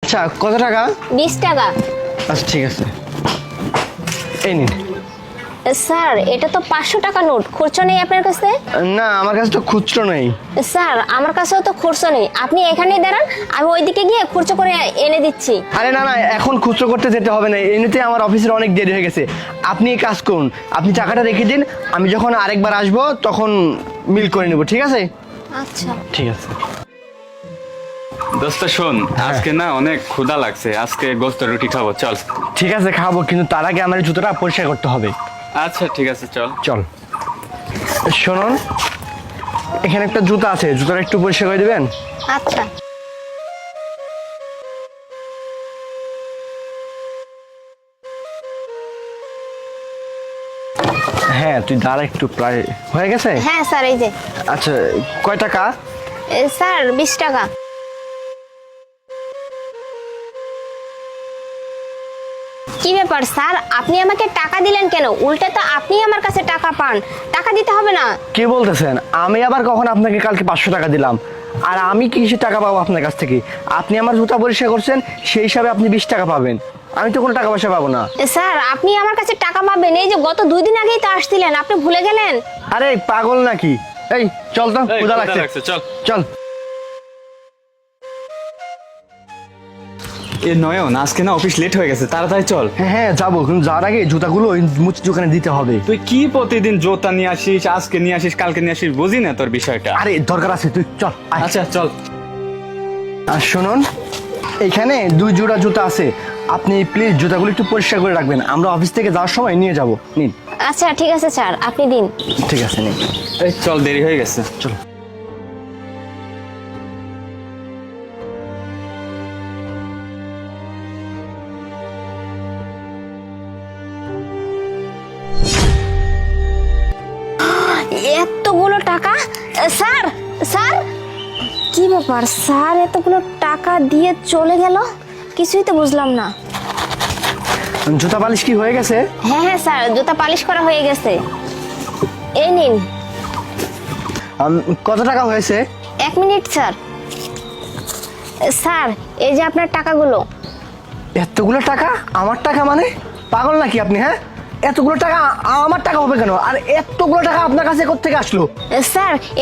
আচ্ছা কত টাকা? 20 টাকা। আচ্ছা ঠিক আছে, এই নিন। স্যার এটা তো 500 টাকা নোট, খুচরো নেই আপনার কাছে? না আমার কাছে তো খুচরো নেই। স্যার আমার কাছেও তো খুচরো নেই, আপনি এখানেই দাঁড়ান, আমি ওইদিকে গিয়ে খুচরো করে এনে দিচ্ছি। আরে না না, এখন খুচরো করতে যেতে হবে না, এমনিতে আমার অফিসের অনেক দেরি হয়ে গেছে। আপনি এক কাজ করুন, আপনি টাকাটা রেখে দিন, আমি যখন আরেকবার আসবো তখন মিল করে নেব, ঠিক আছে? আচ্ছা ঠিক আছে। দোস্ত শোন, আজকে না অনেক ক্ষুধা লাগছে, আজকে গোস্ত রুটি খাবো, চল। ঠিক আছে খাবো, কিন্তু তার আগে আমার এই জুতোটা পরিষ্কার করতে হবে। আচ্ছা ঠিক আছে, চল। চল। শুনুন, এখানে একটা জুতা আছে, জুতাটা একটু পরিষ্কার করে দিবেন? আচ্ছা। হ্যাঁ তুই দাঁড়া একটু, প্রায় হয়ে গেছে। হ্যাঁ স্যার এই যে। আচ্ছা কয় টাকা? স্যার 20 টাকা। কি ব্যাপার স্যার, আপনি আমাকে টাকা দিলেন কেন? উল্টে তো আপনি আমার কাছে টাকা পান, টাকা দিতে হবে না? কি বলতেছেন? আমি আবার কখন আপনাকে কালকে 500 টাকা দিলাম? আর আমি কিসে টাকা পাবো আপনার কাছ থেকে? আপনি আমার জুতা পরিষ্কার করছেন, সেই হিসাবে আপনি 20 টাকা পাবেন, আমি তো কোনো টাকা পয়সা পাবো না। স্যার আপনি আমার কাছে টাকা পাবেন, এই যে গত 2 দিন আগেই তো আসছিলেন, আপনি ভুলে গেলেন? আরে পাগল নাকি? এই চল তো, এই, ক্ষুধা ক্ষুধা লাগছে, লাগছে, চল। চল। এ নয়ন, আজকে না অফিস লেট হয়ে গেছে, তাড়াতাড়ি চল। হ্যাঁ হ্যাঁ যাবো, কিন্তু যাওয়ার আগে জুতাগুলো ওই মুচির দোকানে দিতে হবে। তুই কি প্রতিদিন জোতা নিয়ে আসিস, আজকে নিয়ে আসিস, কালকে নিয়ে আসিস, বুঝি না তোর বিষয়টা। আরে দরকার আছে, তুই চল আয়। আচ্ছা চল। আর শুনুন, এখানে 2 জোড়া জুতা আছে, আপনি প্লিজ জুতাগুলো একটু পরিষ্কার করে রাখবেন, আমরা অফিস থেকে যাওয়ার সময় নিয়ে যাব। নিন। আচ্ছা ঠিক আছে স্যার, আপনি দিন। ঠিক আছে নিন। এই চল, দেরি হয়ে গেছে। চলো। এতগুলো টাকা! স্যার স্যার, কি ব্যাপার স্যার, এতগুলো টাকা দিয়ে চলে গেল, কিছুই তো বুঝলাম না। জুতা পালিশ কি হয়ে গেছে? হ্যাঁ হ্যাঁ স্যার, জুতা পালিশ করা হয়ে গেছে, এই নিন। কত টাকা হয়েছে? 1 মিনিট স্যার। স্যার এই যে আপনার টাকাগুলো। এতগুলো টাকা? আমার টাকা মানে? পাগল নাকি আপনি? হ্যাঁ, এতগুলো টাকা আমার টাকা হবে কেন? আর এতগুলো টাকা আপনার কাছে কোত্থেকে আসলো? স্যার